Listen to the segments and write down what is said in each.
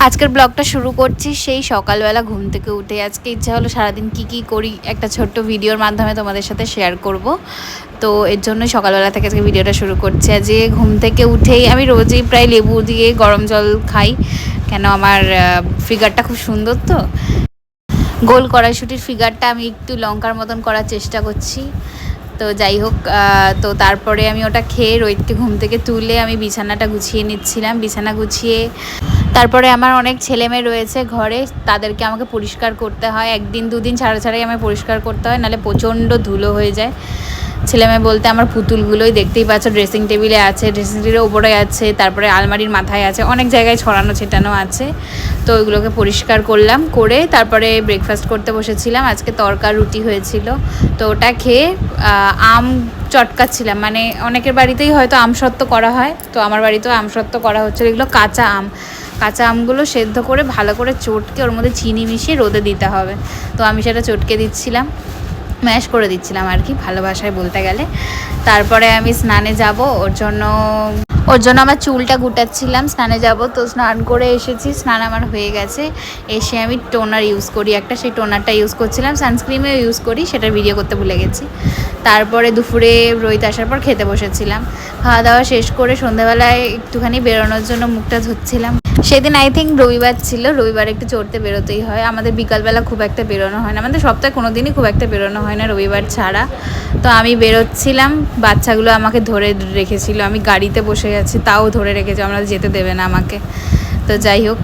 আজকের ব্লগটা শুরু করছি সেই সকালবেলা ঘুম থেকে উঠে। আজকে ইচ্ছা হলো সারাদিন কি করি একটা ছোট্ট ভিডিওর মাধ্যমে তোমাদের সাথে শেয়ার করব। তো এর জন্য সকালবেলা থেকে আজকে ভিডিওটা শুরু করছি। আজকে ঘুম থেকে উঠেই আমি রোজই প্রায় লেবু দিয়ে গরম জল খাই, কেন আমার ফিগারটা খুব সুন্দর। তো গোল কড়াইশুটির ফিগারটা আমি একটু লঙ্কার মতন করার চেষ্টা করছি। তো যাই হোক, তো তারপরে আমি ওটা খেয়ে রোহিতকে ঘুম থেকে তুলে আমি বিছানাটা গুছিয়ে নিচ্ছিলাম। বিছানা গুছিয়ে তারপরে আমার অনেক ছেলেমেয়ে রয়েছে ঘরে, তাদেরকে আমাকে পরিষ্কার করতে হয়। একদিন দুদিন ছাড়াই আমায় পরিষ্কার করতে হয়, নাহলে প্রচণ্ড ধুলো হয়ে যায়। ছেলেমেয়ে বলতে আমার পুতুলগুলোই দেখতেই পাচ্ছ, ড্রেসিং টেবিলে আছে, ড্রেসিং টেবিলের ওপরে আছে, তারপরে আলমারির মাথায় আছে, অনেক জায়গায় ছড়ানো ছেটানো আছে। তো ওইগুলোকে পরিষ্কার করলাম, করে তারপরে ব্রেকফাস্ট করতে বসেছিলাম। আজকে তরকা রুটি হয়েছিল, তো ওটা খেয়ে আম চটকাচ্ছিলাম। মানে অনেকের বাড়িতেই হয়তো আমসত্ত্ব করা হয়, তো আমার বাড়িতেও আমসত্ত্ব করা হচ্ছিল। এগুলো কাঁচা আমগুলো সেদ্ধ করে ভালো করে চটকে ওর মধ্যে চিনি মিশিয়ে রোদে দিতে হবে। তো আমি সেটা চটকে দিচ্ছিলাম, ম্যাশ করে দিচ্ছিলাম আর কি, ভালো ভাষায় বলতে গেলে। তারপরে আমি স্নানে যাব, ওর জন্য আমার চুলটা গুটাচ্ছিলাম। স্নানে যাব, তো স্নান করে এসেছি, স্নান আমার হয়ে গেছে। এসে আমি টোনার ইউজ করি একটা, সেই টোনারটা ইউজ করছিলাম। সানস্ক্রিমেও ইউজ করি, সেটার ভিডিও করতে ভুলে গেছি। তারপরে দুপুরে রোহিত আসার পর খেতে বসেছিলাম। খাওয়া দাওয়া শেষ করে সন্ধ্যাবেলায় একটুখানি বেরোনোর জন্য মুখটা ধুচ্ছিলাম। সেদিন আই থিঙ্ক রবিবার ছিল, রবিবার একটু চড়তে বেরোতেই হয়। আমাদের বিকালবেলা খুব একটা বেরোনো হয় না, আমাদের সপ্তাহে কোনো দিনই খুব একটা বেরোনো হয় না রবিবার ছাড়া। তো আমি বেরোচ্ছিলাম, বাচ্চাগুলো আমাকে ধরে রেখেছিল। আমি গাড়িতে বসে আছি, তাও ধরে রেখেছে, আমরা যেতে দেবে না আমাকে। তো যাই হোক,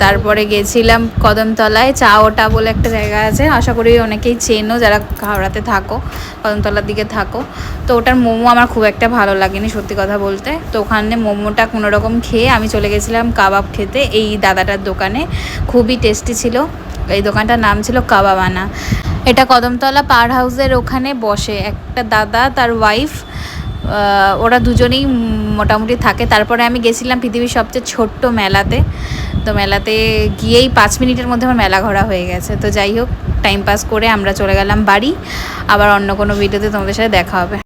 তারপরে গেছিলাম কদমতলায়। চা ওটা বলে একটা জায়গা আছে, আশা করি অনেকেই চেনো যারা হাওড়াতে থাকো, কদমতলার দিকে থাকো। তো ওটার মোমো আমার খুব একটা ভালো লাগেনি সত্যি কথা বলতে। তো ওখানে মোমোটা কোনো রকম খেয়ে আমি চলে গেছিলাম কাবাব খেতে এই দাদাটার দোকানে। খুবই টেস্টি ছিল, এই দোকানটার নাম ছিল কাবাবানা। এটা কদমতলা পাওয়ার হাউসের ওখানে বসে একটা দাদা, তার ওয়াইফ, ওরা দুজনেই মোটামুটি থাকে। তারপরে আমি গেছিলাম পৃথিবীর সবচেয়ে ছোট্ট মেলাতে। তো মেলাতে গিয়েই 5 মিনিটের মধ্যে আমার মেলা ঘোরা হয়ে গেছে। তো যাই হোক, টাইম পাস করে আমরা চলে গেলাম বাড়ি। আবার অন্য কোনো ভিডিওতে তোমাদের সাথে দেখা হবে।